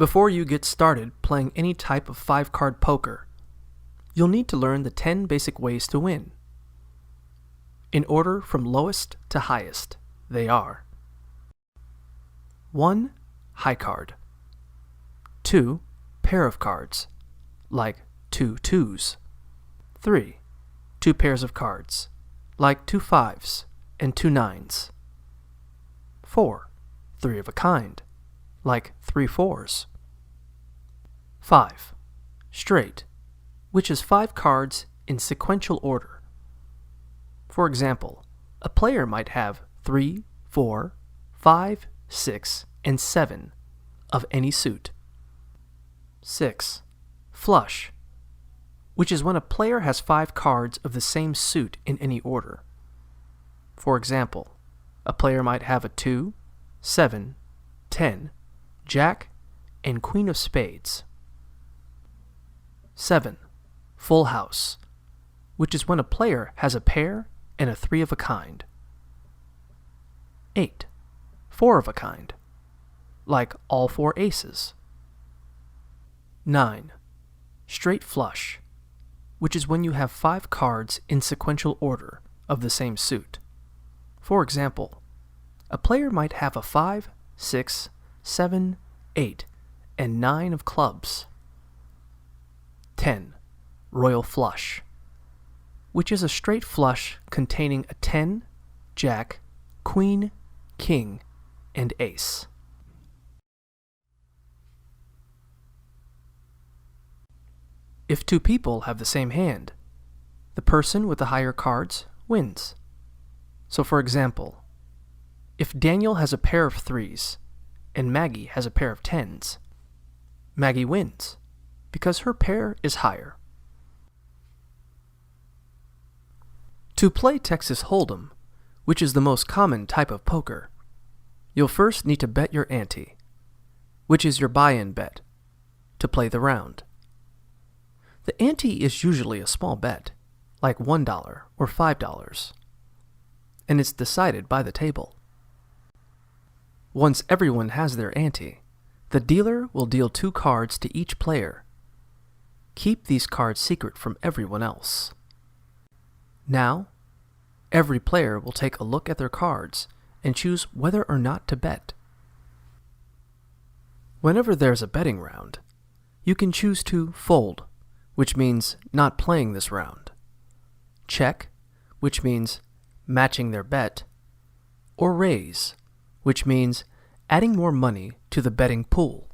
Before you get started playing any type of 5-card poker, you'll need to learn the 10 basic ways to win. In order from lowest to highest, they are: 1. High card. 2. Pair of cards, like 2 2s. 3. 2 pairs of cards, like 2 5s and 2 9s. 4. 3 of a kind, like 3 4s. 5. Straight, which is 5 cards in sequential order. For example, a player might have 3, 4, 5, 6, and 7 of any suit. 6. Flush, which is when a player has 5 cards of the same suit in any order. For example, a player might have a 2, 7, 10, Jack, and Queen of Spades. 7. Full house, which is when a player has a pair and a 3 of a kind. 8. 4 of a kind, like all 4 aces. 9. Straight flush, which is when you have 5 cards in sequential order of the same suit. For example, a player might have a 5, 6, 7, 8, and 9 of clubs. 10. Royal flush, which is a straight flush containing a 10, Jack, Queen, King, and Ace. If 2 people have the same hand, the person with the higher cards wins. So for example, if Daniel has a pair of 3s and Maggie has a pair of 10s, Maggie wins because her pair is higher. To play Texas Hold'em, which is the most common type of poker, you'll first need to bet your ante, which is your buy-in bet, to play the round. The ante is usually a small bet, like $1 or $5, and it's decided by the table. Once everyone has their ante, the dealer will deal 2 cards to each player. Keep these cards secret from everyone else. Now, every player will take a look at their cards and choose whether or not to bet. Whenever there's a betting round, you can choose to fold, which means not playing this round, check, which means matching their bet, or raise, which means adding more money to the betting pool.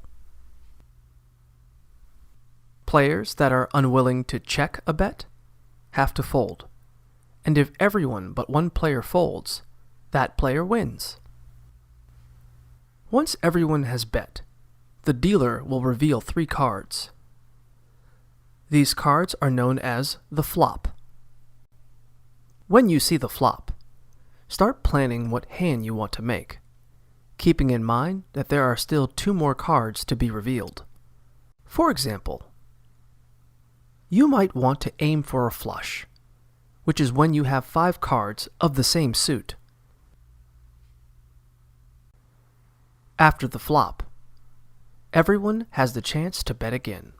Players that are unwilling to check a bet have to fold, and if everyone but one player folds, that player wins. Once everyone has bet, the dealer will reveal 3 cards. These cards are known as the flop. When you see the flop, start planning what hand you want to make, keeping in mind that there are still 2 more cards to be revealed. For example, you might want to aim for a flush, which is when you have 5 cards of the same suit. After the flop, everyone has the chance to bet again,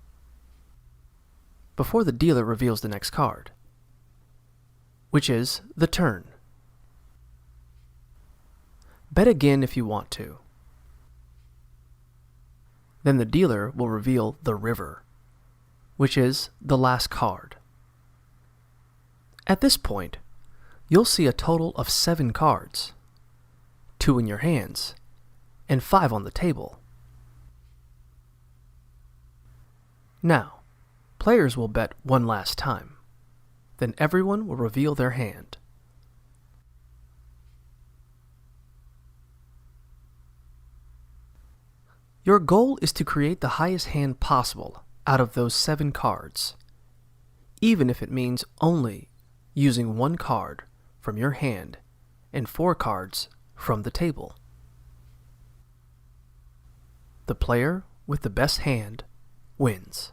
before the dealer reveals the next card, which is the turn. Bet again if you want to. Then the dealer will reveal the river, which is the last card. At this point, you'll see a total of 7 cards, 2 in your hands, and 5 on the table. Now, players will bet one last time. Then everyone will reveal their hand. Your goal is to create the highest hand possible out of those 7 cards, even if it means only using 1 card from your hand and 4 cards from the table. The player with the best hand wins.